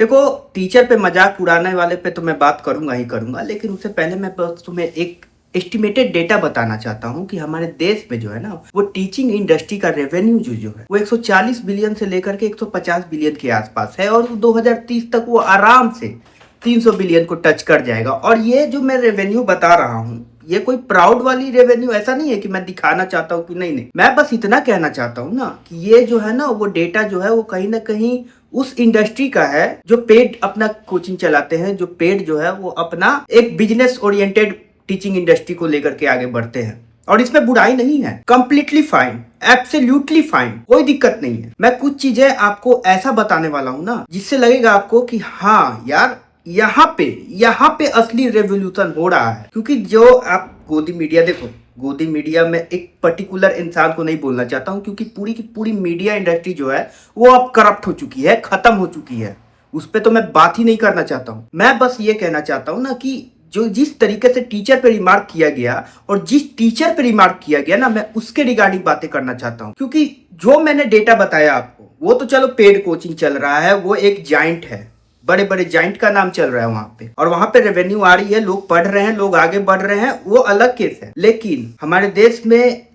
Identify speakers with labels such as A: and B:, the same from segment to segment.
A: देखो, टीचर पे मजाक उड़ाने वाले पे तो मैं बात करूंगा ही करूंगा, लेकिन उससे पहले मैं बस तुम्हें एक एस्टिमेटेड डेटा बताना चाहता हूँ कि हमारे देश में जो है ना, वो टीचिंग इंडस्ट्री का रेवेन्यू जो है वो 140 बिलियन से लेकर के 150 बिलियन के आसपास है, और 2030 तक वो आराम से 300 बिलियन को टच कर जाएगा। और ये जो मैं रेवेन्यू बता रहा हूँ, ये कोई प्राउड वाली रेवेन्यू ऐसा नहीं है कि मैं दिखाना चाहता हूँ कि नहीं नहीं, मैं बस इतना कहना चाहता हूँ ना कि ये जो है ना, वो डेटा जो है वो कहीं ना कहीं उस इंडस्ट्री का है जो पेड अपना कोचिंग चलाते हैं, जो पेड जो है वो अपना एक बिजनेस ओरिएंटेड टीचिंग इंडस्ट्री को लेकर के आगे बढ़ते हैं। और इसमें बुराई नहीं है, कंप्लीटली फाइन, एब्सोल्युटली फाइन, कोई दिक्कत नहीं है। मैं कुछ चीजें आपको ऐसा बताने वाला हूँ ना, जिससे लगेगा आपको कि हाँ यार, यहाँ पे असली रेवोल्यूशन हो रहा है। क्योंकि जो आप गोदी मीडिया देखो, गोदी मीडिया में एक पर्टिकुलर इंसान को नहीं बोलना चाहता हूँ, क्योंकि पूरी की पूरी मीडिया इंडस्ट्री जो है वो अब करप्ट हो चुकी है, खत्म हो चुकी है। उस पर तो मैं बात ही नहीं करना चाहता हूँ। मैं बस ये कहना चाहता हूँ ना कि जो जिस तरीके से टीचर पे रिमार्क किया गया, और जिस टीचर पे रिमार्क किया गया ना, मैं उसके रिगार्डिंग बातें करना चाहता हूँ। क्योंकि जो मैंने डेटा बताया आपको, वो तो चलो पेड कोचिंग चल रहा है, वो एक जाइंट है, बड़े बड़े जाइंट का नाम चल रहा है वहां पे, और वहां पे रेवेन्यू आ रही है, लोग पढ़ रहे हैं, लोग आगे बढ़ रहे हैं, वो अलग केस है। लेकिन हमारे देश में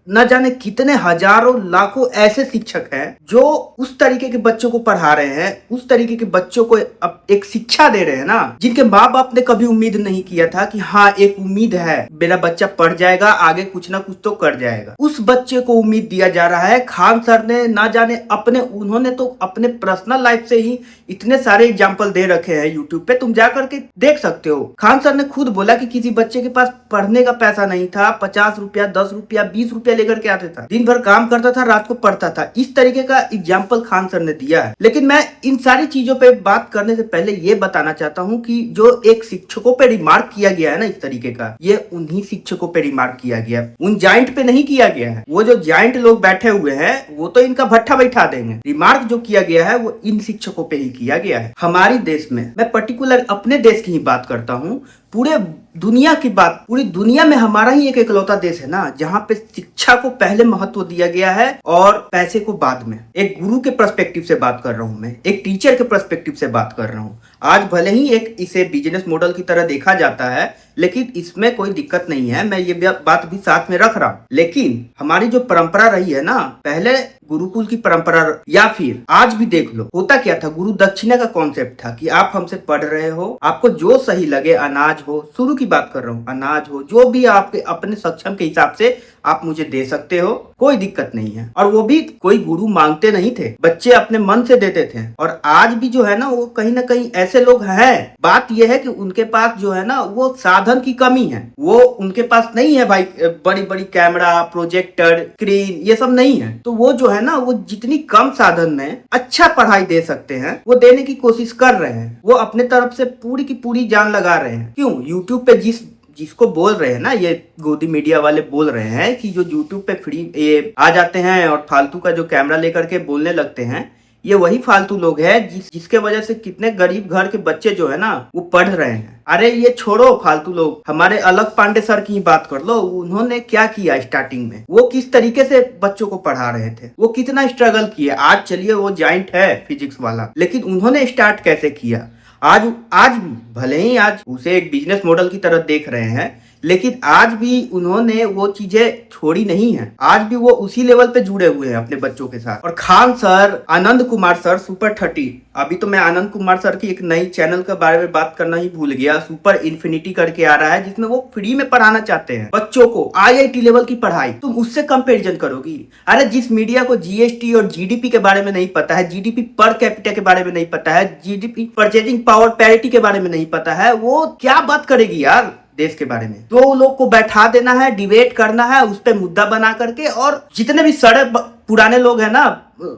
A: न जाने कितने हजारों लाखों ऐसे शिक्षक हैं जो उस तरीके के बच्चों को पढ़ा रहे हैं, उस तरीके के बच्चों को अब एक शिक्षा दे रहे हैं ना, जिनके माँ बाप ने कभी उम्मीद नहीं किया था कि हाँ एक उम्मीद है, मेरा बच्चा पढ़ जाएगा, आगे कुछ ना कुछ तो कर जाएगा। उस बच्चे को उम्मीद दिया जा रहा है। खान सर ने ना जाने उन्होंने तो अपने पर्सनल लाइफ से ही इतने सारे एग्जाम्पल दे रखे हैं यूट्यूब पे, तुम जा करके देख सकते हो। खान सर ने खुद बोला कि किसी बच्चे के पास पढ़ने का पैसा नहीं था, 50 रुपया, 10 रुपया, 20 रुपया लेकर के आते था, दिन भर काम करता था, रात को पढ़ता था। इस तरीके का एग्जाम्पल खान सर ने दिया है। लेकिन मैं इन सारी चीजों पे बात करने से पहले ये बताना चाहता हूँ कि जो एक शिक्षकों पे रिमार्क किया गया है ना इस तरीके का, ये उन्हीं शिक्षकों पे रिमार्क किया गया, उन जाइंट पे नहीं किया गया है। वो जो जाइंट लोग बैठे हुए हैं वो तो इनका भट्ठा बैठा देंगे। रिमार्क जो किया गया है वो इन शिक्षकों पे ही किया गया है। हमारे देश में, मैं पर्टिकुलर अपने देश की ही बात करता हूँ, पूरे दुनिया की बात, पूरी दुनिया में हमारा ही एक इकलौता देश है ना जहाँ पे शिक्षा को पहले महत्व दिया गया है और पैसे को बाद में। एक गुरु के पर्सपेक्टिव से बात कर रहा हूँ, मैं एक टीचर के पर्सपेक्टिव से बात कर रहा हूँ। आज भले ही एक इसे बिजनेस मॉडल की तरह देखा जाता है, लेकिन इसमें कोई दिक्कत नहीं है, मैं ये बात भी साथ में रख रहा हूँ। लेकिन हमारी जो परंपरा रही है ना, पहले गुरुकुल की परंपरा, या फिर आज भी देख लो, होता क्या था, गुरु दक्षिणा का कॉन्सेप्ट था कि आप हमसे पढ़ रहे हो, आपको जो सही लगे, अनाज हो, शुरू की बात कर रहा हूँ, अनाज हो, जो भी आपके अपने सक्षम के हिसाब से आप मुझे दे सकते हो, कोई दिक्कत नहीं है। और वो भी कोई गुरु मांगते नहीं थे, बच्चे अपने मन से देते थे। और आज भी जो है ना, वो कहीं ना कहीं ऐसे लोग हैं। बात यह है कि उनके पास जो है ना, वो साधन की कमी है, वो उनके पास नहीं है भाई, बड़ी बड़ी कैमरा, प्रोजेक्टर, स्क्रीन, ये सब नहीं है। तो वो जो है ना, वो जितनी कम साधन में अच्छा पढ़ाई दे सकते हैं वो देने की कोशिश कर रहे हैं। वो अपने तरफ से पूरी की पूरी जान लगा रहे हैं। क्यों? यूट्यूब पे जिसको बोल रहे हैं ना, ये गोदी मीडिया वाले बोल रहे हैं कि जो यूट्यूब पे फ्री ये आ जाते हैं और फालतू का जो कैमरा लेकर के बोलने लगते हैं, ये वही फालतू लोग हैं जिसके वजह से कितने गरीब घर के बच्चे जो है ना वो पढ़ रहे हैं। अरे ये छोड़ो फालतू लोग, हमारे अलग पांडे सर की बात कर लो। उन्होंने क्या किया स्टार्टिंग में, वो किस तरीके से बच्चों को पढ़ा रहे थे, वो कितना स्ट्रगल किए। आज चलिए वो जाइंट है फिजिक्स वाला, लेकिन उन्होंने स्टार्ट कैसे किया। आज भी भले ही आज उसे एक बिजनेस मॉडल की तरह देख रहे हैं, लेकिन आज भी उन्होंने वो चीजें छोड़ी नहीं है। आज भी वो उसी लेवल पे जुड़े हुए हैं अपने बच्चों के साथ। और Khan sir, Anand Kumar sir, super 30, अभी तो मैं आनंद कुमार सर की एक नई चैनल के बारे में बात करना ही भूल गया, सुपर इन्फिनिटी करके आ रहा है, जिसमें वो फ्री में पढ़ाना चाहते हैं बच्चों को IIT लेवल की पढ़ाई। तुम उससे कंपेरिजन करोगी? अरे जिस मीडिया को GST और GDP के बारे में नहीं पता है, GDP पर कैपिटा के बारे में नहीं पता है, GDP परचेजिंग पावर पैरिटी के बारे में नहीं पता है, वो क्या बात करेगी यार देश के बारे में। तो लोग को बैठा देना है, डिबेट करना है, उस पर मुद्दा बना करके, और जितने भी सड़े पुराने लोग हैं ना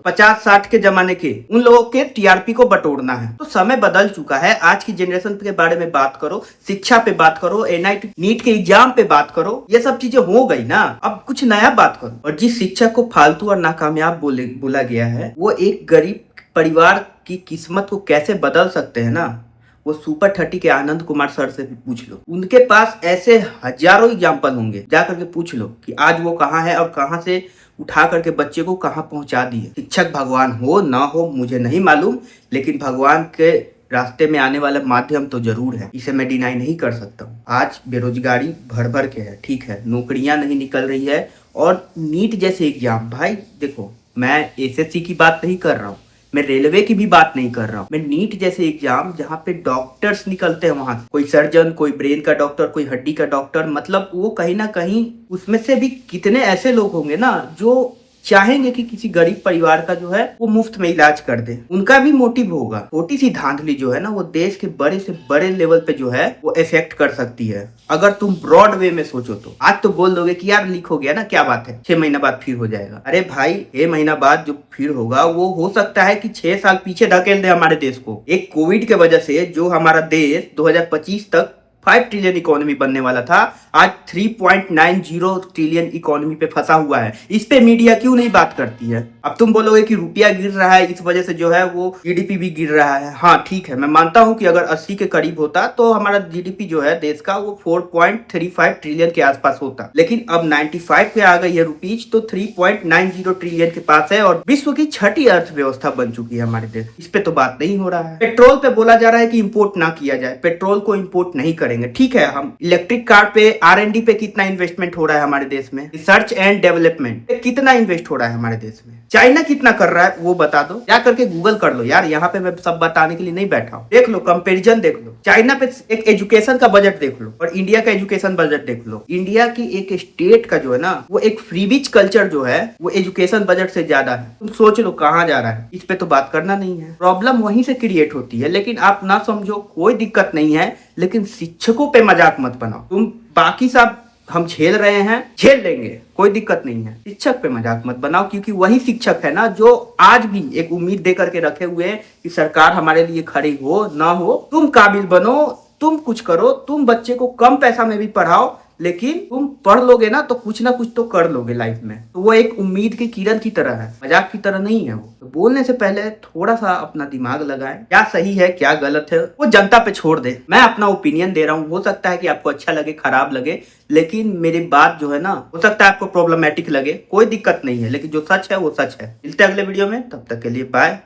A: 50-60 के जमाने के, उन लोगों के TRP को बटोरना है। तो समय बदल चुका है। आज की जनरेशन के बारे में बात करो, शिक्षा पे बात करो, NIT नीट के एग्जाम पे बात करो, ये सब चीजें हो गई ना, अब कुछ नया बात करो। और जिस शिक्षक को फालतू और नाकामयाब बोला गया है, वो एक गरीब परिवार की किस्मत को कैसे बदल सकते हैं ना, वो सुपर 30 के आनंद कुमार सर से भी पूछ लो। उनके पास ऐसे हजारों एग्जाम्पल होंगे, जाकर के पूछ लो कि आज वो कहाँ है और कहाँ से उठा करके बच्चे को कहाँ पहुंचा दिए। शिक्षक भगवान हो ना हो मुझे नहीं मालूम, लेकिन भगवान के रास्ते में आने वाला माध्यम तो जरूर है, इसे मैं डिनाई नहीं कर सकता हूँ। आज बेरोजगारी भर भर के है, ठीक है, नौकरियां नहीं निकल रही है। और नीट जैसे एग्जाम, भाई देखो मैं एसएससी की बात नहीं कर रहा हूँ, मैं रेलवे की भी बात नहीं कर रहा हूँ, मैं नीट जैसे एग्जाम जहाँ पे डॉक्टर्स निकलते हैं वहां से, कोई सर्जन, कोई ब्रेन का डॉक्टर, कोई हड्डी का डॉक्टर, मतलब वो कहीं ना कहीं उसमें से भी कितने ऐसे लोग होंगे ना जो चाहेंगे कि किसी गरीब परिवार का जो है वो मुफ्त में इलाज कर दे। उनका भी मोटिव होगा। छोटी सी धांधली जो है ना वो देश के बड़े से बड़े लेवल पे जो है वो इफेक्ट कर सकती है, अगर तुम ब्रॉड वे में सोचो तो। आज तो बोल दोगे कि यार लीक हो गया ना, क्या बात है, 6 महीना बाद फिर हो जाएगा। अरे भाई 6 महीना बाद जो फिर होगा वो हो सकता है कि 6 साल पीछे धकेल दे हमारे देश को। एक कोविड के वजह से जो हमारा देश 2025 तक 5 ट्रिलियन इकोनॉमी बनने वाला था, आज 3.90 ट्रिलियन इकोनॉमी पे फंसा हुआ है। इस पे मीडिया क्यों नहीं बात करती है? अब तुम बोलोगे कि रुपया गिर रहा है, इस वजह से जो है वो जीडीपी भी गिर रहा है। हाँ ठीक है, मैं मानता हूं कि अगर 80 के करीब होता तो हमारा जीडीपी जो है देश का वो 4.35 ट्रिलियन के आसपास होता, लेकिन अब 95 पे आ गई है रुपीज, तो 3.90 ट्रिलियन के पास है और विश्व की 6ठी अर्थव्यवस्था बन चुकी है हमारे देश। इस पे तो बात नहीं हो रहा है। पेट्रोल पे बोला जा रहा है कि इंपोर्ट ना किया जाए, पेट्रोल को इंपोर्ट नहीं करेंगे, ठीक है। हम इलेक्ट्रिक कार पे R&D पे कितना इन्वेस्टमेंट हो रहा है हमारे देश में, रिसर्च एंड डेवलपमेंट पे कितना इन्वेस्ट हो रहा है हमारे देश में, चाइना कितना कर रहा है वो बता दो, जा करके गूगल कर लो यार, यहाँ पे मैं सब बताने के लिए नहीं बैठा हूँ। देख लो, कंपैरिजन देख लो, चाइना पे एक एजुकेशन का बजट देख लो और इंडिया का एजुकेशन बजट देख लो। इंडिया की एक स्टेट का जो है ना वो एक फ्रीबीज कल्चर जो है वो एजुकेशन बजट से ज्यादा है। तुम सोच लो कहाँ जा रहा है। इस पे तो बात करना नहीं है, प्रॉब्लम वहीं से क्रिएट होती है। लेकिन आप ना समझो, कोई दिक्कत नहीं है, लेकिन शिक्षकों पे मजाक मत बनाओ। तुम बाकी सब हम झेल रहे हैं, झेल लेंगे, कोई दिक्कत नहीं है, शिक्षक पे मजाक मत बनाओ, क्योंकि वही शिक्षक है ना जो आज भी एक उम्मीद दे करके रखे हुए हैं कि सरकार हमारे लिए खड़ी हो ना हो, तुम काबिल बनो, तुम कुछ करो, तुम बच्चे को कम पैसा में भी पढ़ाओ, लेकिन तुम पढ़ लोगे ना तो कुछ ना कुछ तो कर लोगे लाइफ में। तो वो एक उम्मीद की किरण की तरह है, मजाक की तरह नहीं है वो। तो बोलने से पहले थोड़ा सा अपना दिमाग लगाएं, क्या सही है क्या गलत है वो जनता पे छोड़ दे। मैं अपना ओपिनियन दे रहा हूँ, हो सकता है कि आपको अच्छा लगे, खराब लगे, लेकिन मेरी बात जो है ना हो सकता है आपको प्रॉब्लमेटिक लगे, कोई दिक्कत नहीं है, लेकिन जो सच है वो सच है। मिलते हैं अगले वीडियो में, तब तक के लिए बाय।